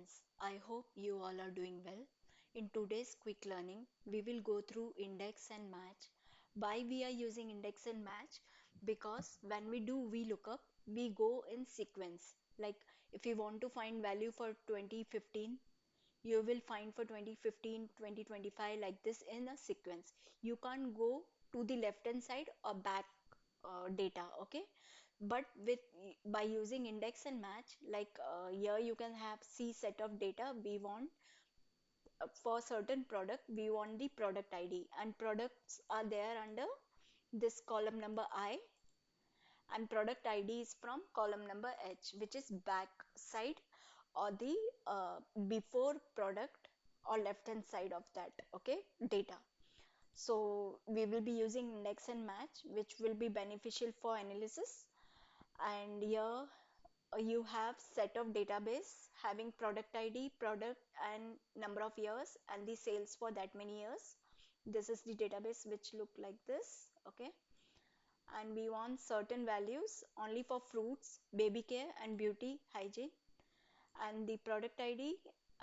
friends, I hope you all are doing well. In today's quick learning, we will go through index and match. Why we are using index and match? Because when we do VLOOKUP, we go in sequence. Like if you want to find value for 2015, you will find for 2015, 2025 like this in a sequence. You can't go to the left hand side or back data, okay? But with by using index and match, like here you can have C set of data we want for certain product, we want the product ID, and products are there under this column number I, and product ID is from column number H, which is back side or the before product or left hand side of that, okay, data. So we will be using index and match, which will be beneficial for analysis. And here you have set of database having product ID, product and number of years and the sales for that many years. This is the database which look like this, okay? And we want certain values only for fruits, baby care and beauty hygiene, and the product ID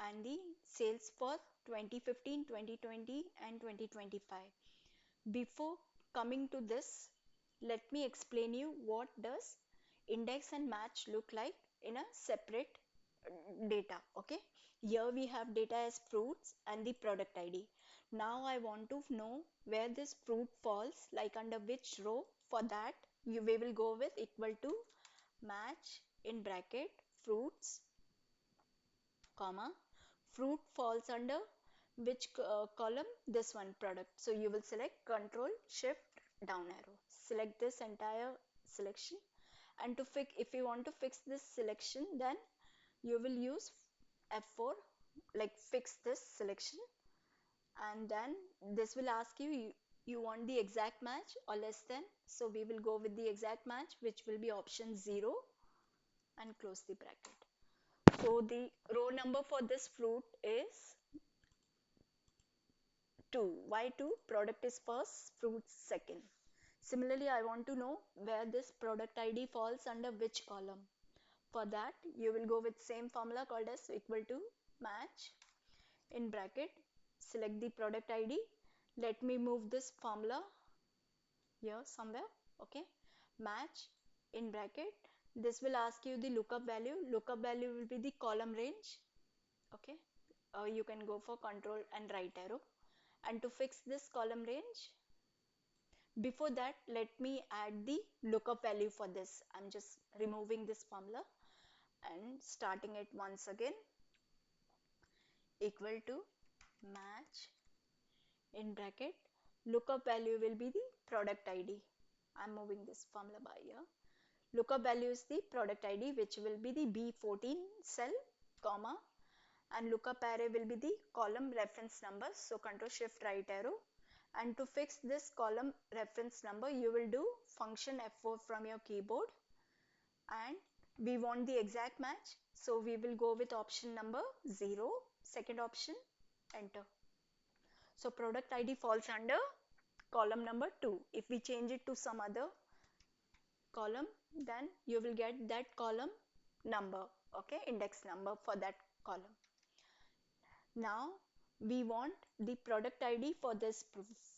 and the sales for 2015, 2020 and 2025. Before coming to this, let me explain you what does index and match look like in a separate data, okay? Here we have data as fruits and the product ID. Now I want to know where this fruit falls, like under which row. For that, we will go with equal to match in bracket fruits, comma, fruit falls under which column? This one, product. So you will select control shift down arrow, select this entire selection, and to fix, if you want to fix this selection, then you will use F4, like fix this selection, and then this will ask you want the exact match or less than. So we will go with the exact match, which will be option 0, and close the bracket. So the row number for this fruit is 2. Why 2? Product is first, fruits second. Similarly, I want to know where this product ID falls under which column. For that, you will go with same formula called as equal to match in bracket, select the product ID. Let me move this formula here somewhere, okay? Match in bracket. This will ask you the lookup value. Lookup value will be the column range, okay? You can go for control and right arrow. And to fix this column range, before that, let me add the lookup value for this. I'm just removing this formula and starting it once again, equal to match in bracket. Lookup value will be the product ID. I'm moving this formula by here. Lookup value is the product ID, which will be the B14 cell, comma, and lookup array will be the column reference number. So control shift right arrow, and to fix this column reference number, you will do function F4 from your keyboard, and we want the exact match, so we will go with option number 0, second option, enter. So product ID falls under column number 2. If we change it to some other column, then you will get that column number, okay, index number for that column. Now we want the product ID for this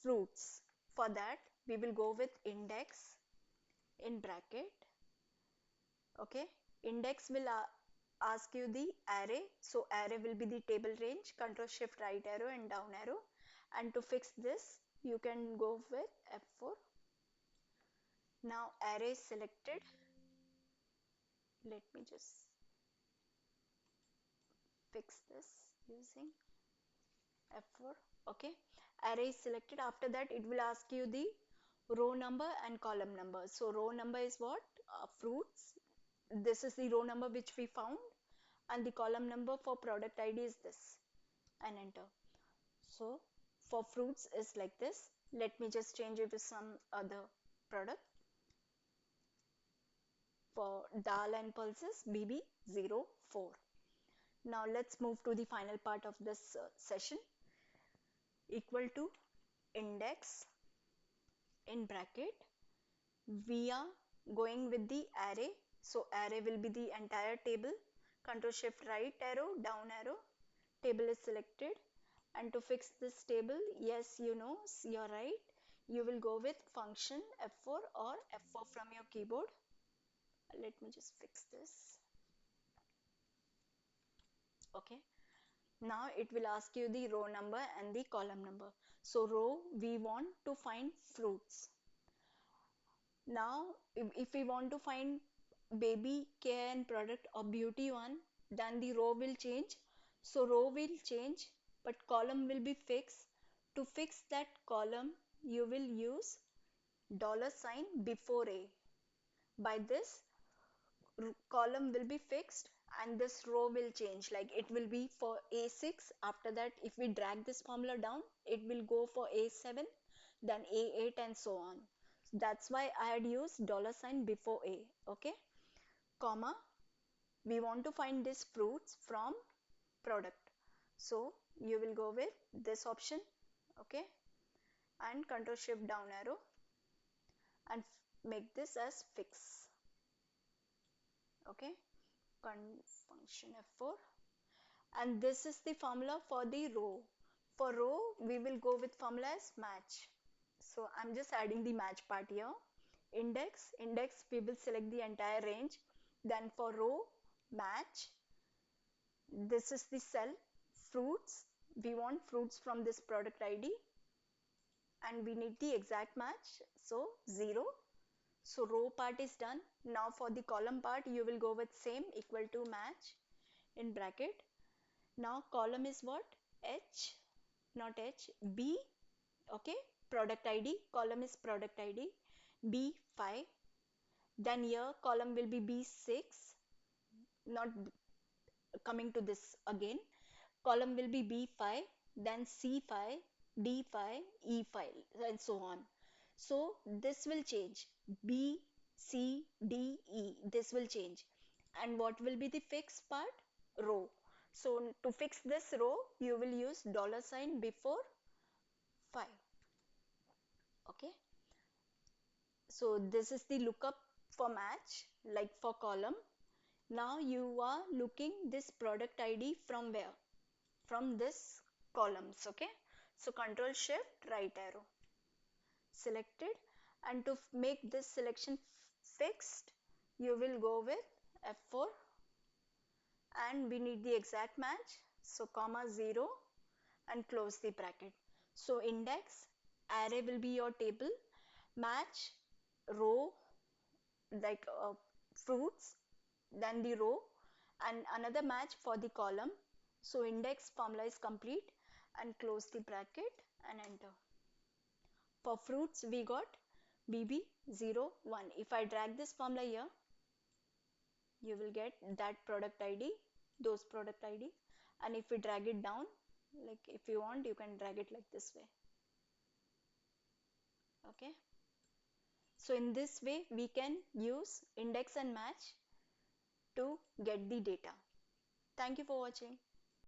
fruits. For that, we will go with index in bracket, okay? Index will ask you the array, so array will be the table range, control shift right arrow and down arrow, and to fix this you can go with F4. Now array is selected. Let me just fix this using F4, okay? Array is selected. After that, it will ask you the row number and column number. So row number is what? Fruits. This is the row number which we found, and the column number for product ID is this, and enter. So for fruits is like this. Let me just change it to some other product. For dal and pulses, BB04. Now let's move to the final part of this session. Equal to index in bracket, we are going with the array, so array will be the entire table, Control Shift right arrow, down arrow, table is selected. And to fix this table, yes, you know, you're right. You will go with function F4 or F4 from your keyboard. Let me just fix this. Okay. Now it will ask you the row number and the column number. So row, we want to find fruits. Now, if we want to find baby care and product or beauty one, then the row will change. So row will change, but column will be fixed. To fix that column, you will use $sign before A. By this, column will be fixed and this row will change. Like it will be for A6. After that, if we drag this formula down, it will go for A7, then A8 and so on. That's why I had used $sign before A. Okay, comma, we want to find these fruits from product. So you will go with this option. Okay, and Control Shift down arrow and make this as fix. Okay, function F4, and this is the formula for the row. For row, we will go with formula as match. So I'm just adding the match part here. Index, we will select the entire range. Then for row, match, this is the cell, fruits. We want fruits from this product ID and we need the exact match. So 0. So row part is done. Now for the column part, you will go with same equal to match in bracket. Now column is what? H, not H, B. Okay, product ID, column is product ID, B5. Then here column will be B6, not coming to this again. Column will be B5, then C5, D5, E5 and so on. So this will change. B, C, D, E. This will change. And what will be the fixed part? Row. So to fix this row, you will use $sign before 5. Okay. So this is the lookup for match, like for column. Now you are looking this product ID from where? From this columns. Okay. So Control Shift right arrow selected, and to make this selection fixed, you will go with F4 and we need the exact match. So comma 0 and close the bracket. So index array will be your table, match row like fruits, then the row, and another match for the column. So index formula is complete and close the bracket and enter. For fruits we got BB01. If I drag this formula here, you will get that product ID, those product ID. And if we drag it down, like if you want, you can drag it like this way. Okay. So in this way, we can use index and match to get the data. Thank you for watching.